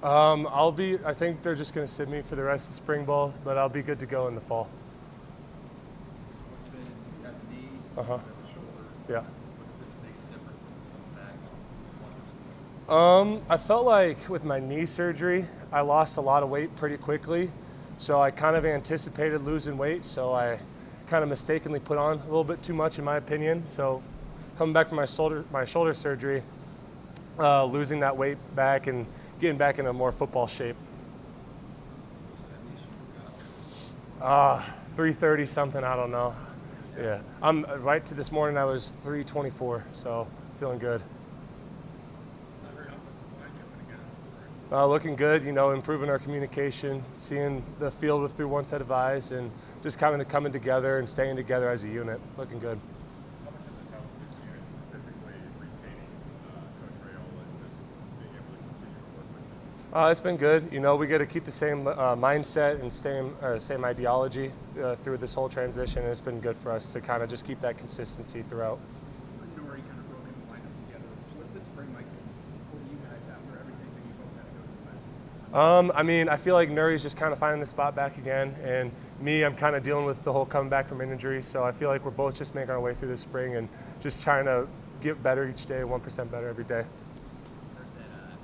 I think they're just going to sit me for the rest of spring ball, but I'll be good to go in the fall. What's been, you got the knee, Uh-huh. you got the shoulder. Yeah. What's been the biggest difference in coming back on one versus the other? I felt like with my knee surgery, I lost a lot of weight pretty quickly. So I kind of anticipated losing weight. So I kind of mistakenly put on a little bit too much, in my opinion. So coming back from my shoulder surgery, losing that weight back and getting back in a more football shape. So that knee should work out. 330 something, I don't know. Yeah. I'm right to this morning I was 324, so feeling good. Looking good, improving our communication, seeing the field through one set of eyes, and just kind of coming together and staying together as a unit. Looking good. How much has it helped this unit, specifically retaining Coach Rayola and just being able to continue to work with him? It's been good. We got to keep the same mindset and same ideology through this whole transition. And it's been good for us to kind of just keep that consistency throughout. Nori kind of broke in the lineup together. What's this spring like for you guys after everything that you both had to go through last year? I feel like Nuri's just kind of finding the spot back again, and me, I'm kind of dealing with the whole coming back from injury. So I feel like we're both just making our way through this spring and just trying to get better each day, 1% better every day. Heard that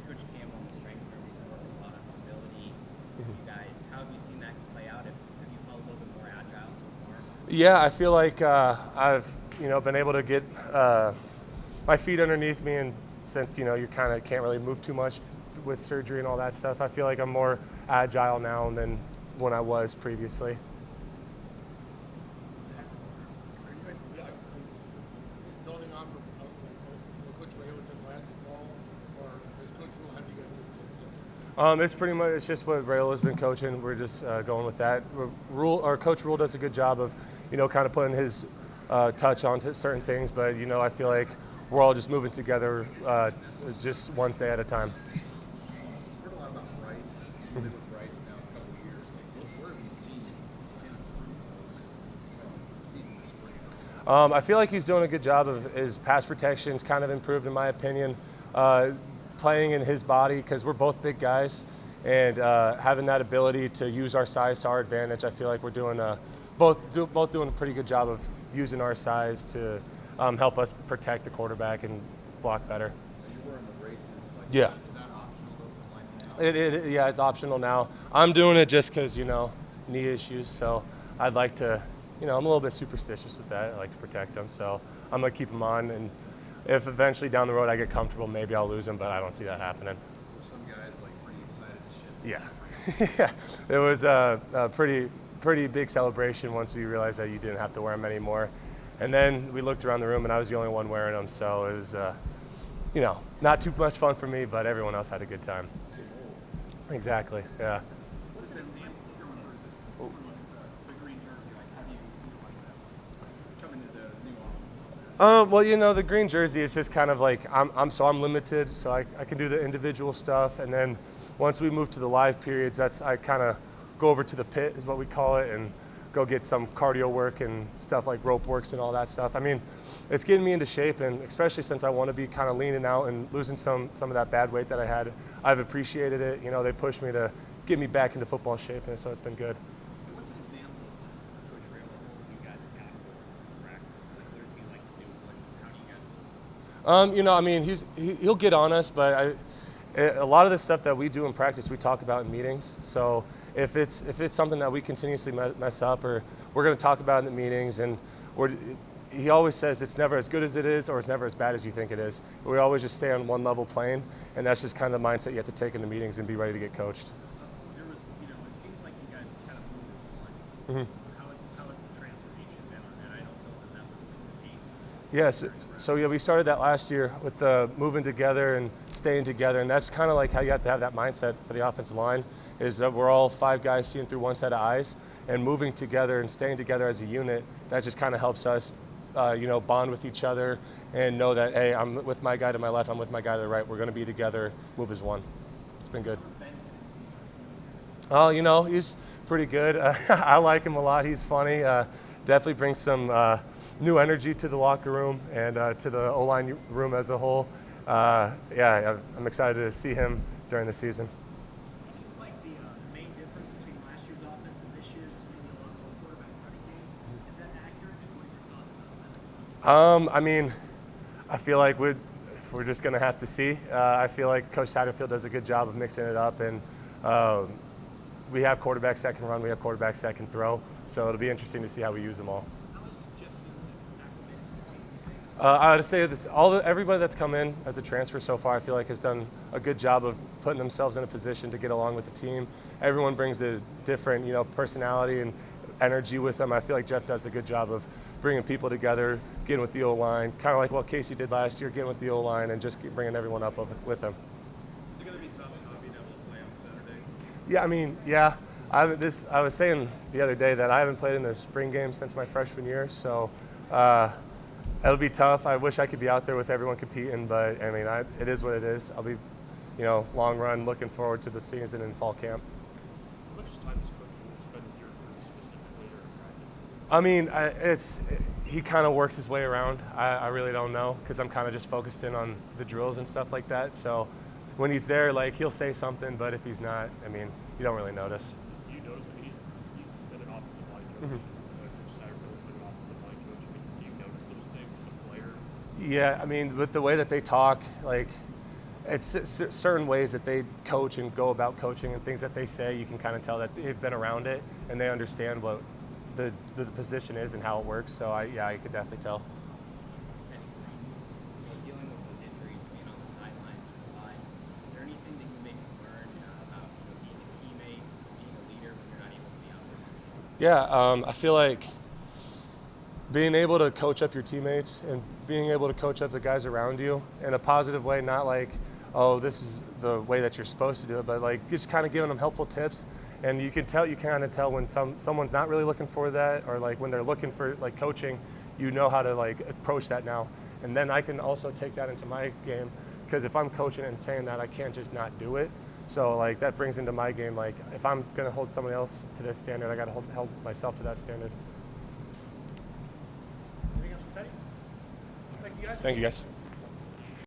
Coach Campbell and the strength room is working a lot on mobility with you guys. How have you seen that play out? Have you felt a little bit more agile so far? Yeah, I feel like I've been able to get my feet underneath me, and since you kind of can't really move too much with surgery and all that stuff, I feel like I'm more agile now than when I was previously. Building on from what Coach Rayola did last fall, or is Coach Rule have you guys doing something different? It's just what Rayola's been coaching. We're just going with that. Coach Rule does a good job of kind of putting his touch onto certain things, but I feel like we're all just moving together just one day at a time. Heard a lot about Bryce. You've been with Bryce now a couple of years. Like, where have you seen him improve from season to spring? I feel like he's doing a good job of his pass protection's kind of improved in my opinion. Playing in his body, because we're both big guys, and having that ability to use our size to our advantage, I feel like we're doing both doing a pretty good job of using our size to help us protect the quarterback and block better. So you were in the races. Like, Yeah. Is that optional though for linemen now? Yeah, it's optional now. I'm doing it just because knee issues, so I'd like to. I'm a little bit superstitious with that. I like to protect them, so I'm gonna keep them on. And if eventually down the road I get comfortable, maybe I'll lose them, but I don't see that happening. Were some guys like pretty excited to ship? Yeah, it was a pretty big celebration once we realized that you didn't have to wear them anymore. And then we looked around the room, and I was the only one wearing them, so it was, not too much fun for me, but everyone else had a good time. Exactly, yeah. What's an example of the green jersey? Like, how do you feel like that's coming to the new offense? The green jersey is just kind of like I'm limited, so I can do the individual stuff, and then once we move to the live periods, I kind of go over to the pit, is what we call it, and go get some cardio work and stuff like rope works and all that stuff. I mean, it's getting me into shape, and especially since I want to be kind of leaning out and losing some of that bad weight that I had, I've appreciated it. They pushed me to get me back into football shape, and so it's been good. What's an example of Coach Rayola holding you guys accountable in practice? Like, what does he like to do? How do you guys? He'll get on us, but a lot of the stuff that we do in practice, we talk about in meetings. So if it's something that we continuously mess up, or we're going to talk about in the meetings, and he always says it's never as good as it is, or it's never as bad as you think it is. We always just stay on one level plane, and that's just kind of the mindset you have to take into meetings and be ready to get coached. There was, it seems like you guys kind of moved on. How has the transformation been on that? I don't know that was a piece. Yes. So we started that last year with the moving together and staying together, and that's kind of like how you have to have that mindset for the offensive line, is that we're all five guys seeing through one set of eyes and moving together and staying together as a unit. That just kind of helps us, bond with each other and know that, hey, I'm with my guy to my left, I'm with my guy to the right. We're going to be together, move as one. It's been good. Oh, he's pretty good. I like him a lot. He's funny. Definitely brings some new energy to the locker room and to the O-line room as a whole. I'm excited to see him during the season. It seems like the main difference between last year's offense and this year's is maybe a lot more quarterback running game. Is that accurate? And what are your thoughts about that? I mean, I feel like we're just going to have to see. I feel like Coach Satterfield does a good job of mixing it up, and we have quarterbacks that can run, we have quarterbacks that can throw, so it'll be interesting to see how we use them all. How is Jeff Sims acclimated to the team? Do you think? I would say this: everybody that's come in as a transfer so far, I feel like has done a good job of putting themselves in a position to get along with the team. Everyone brings a different, personality and energy with them. I feel like Jeff does a good job of bringing people together, getting with the O-line, kind of like what Casey did last year, getting with the O-line and just bringing everyone up with him. Is it going to be tough not being able to play on Saturday? Yeah, I mean, yeah. I was saying the other day that I haven't played in the spring game since my freshman year, so it'll be tough. I wish I could be out there with everyone competing, but I mean, it is what it is. I'll be, long run, looking forward to the season in fall camp. How much time does Coach Boone spend with your crew specifically or in practice? I mean, he kind of works his way around. I really don't know because I'm kind of just focused in on the drills and stuff like that. So when he's there, like, he'll say something, but if he's not, I mean, you don't really notice. Do you notice that he's been an offensive line coach? Coach Satterfield's been an offensive line coach. I mean, do you notice those things as a player? Yeah, I mean, with the way that they talk, like, it's certain ways that they coach and go about coaching and things that they say, you can kind of tell that they've been around it and they understand what the position is and how it works. So I could definitely tell. Teddy, dealing with those injuries, being on the sidelines for a while, is there anything that you maybe learned about being a teammate, being a leader when you're not able to be out there? Yeah, I feel like being able to coach up your teammates and being able to coach up the guys around you in a positive way, not like, oh, this is the way that you're supposed to do it, but like just kind of giving them helpful tips. And you kind of tell when someone's not really looking for that, or like when they're looking for like coaching, how to like approach that now. And then I can also take that into my game, because if I'm coaching and saying that, I can't just not do it. So like that brings into my game, like if I'm gonna hold somebody else to this standard, I gotta hold myself to that standard. Anything else for Teddy? Thank you, guys. Thank you, guys.